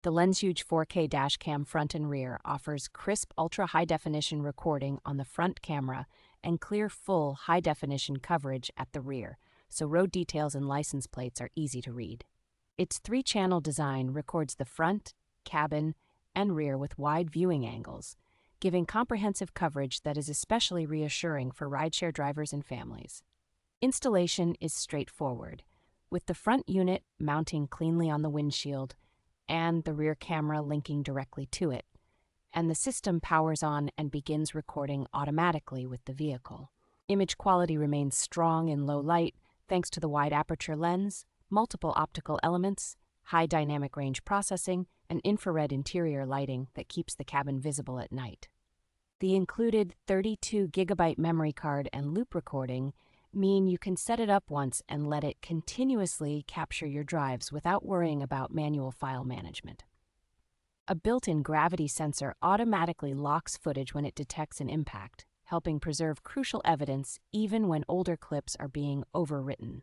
The Lensuge 4K dashcam front and rear offers crisp ultra-high-definition recording on the front camera and clear full high-definition coverage at the rear, so road details and license plates are easy to read. Its three-channel design records the front, cabin, and rear with wide viewing angles, giving comprehensive coverage that is especially reassuring for rideshare drivers and families. Installation is straightforward, with the front unit mounting cleanly on the windshield and the rear camera linking directly to it, and the system powers on and begins recording automatically with the vehicle. Image quality remains strong in low light thanks to the wide aperture lens, multiple optical elements, high dynamic range processing, and infrared interior lighting that keeps the cabin visible at night. The included 32 gigabyte memory card and loop recording mean you can set it up once and let it continuously capture your drives without worrying about manual file management. A built-in gravity sensor automatically locks footage when it detects an impact, helping preserve crucial evidence even when older clips are being overwritten.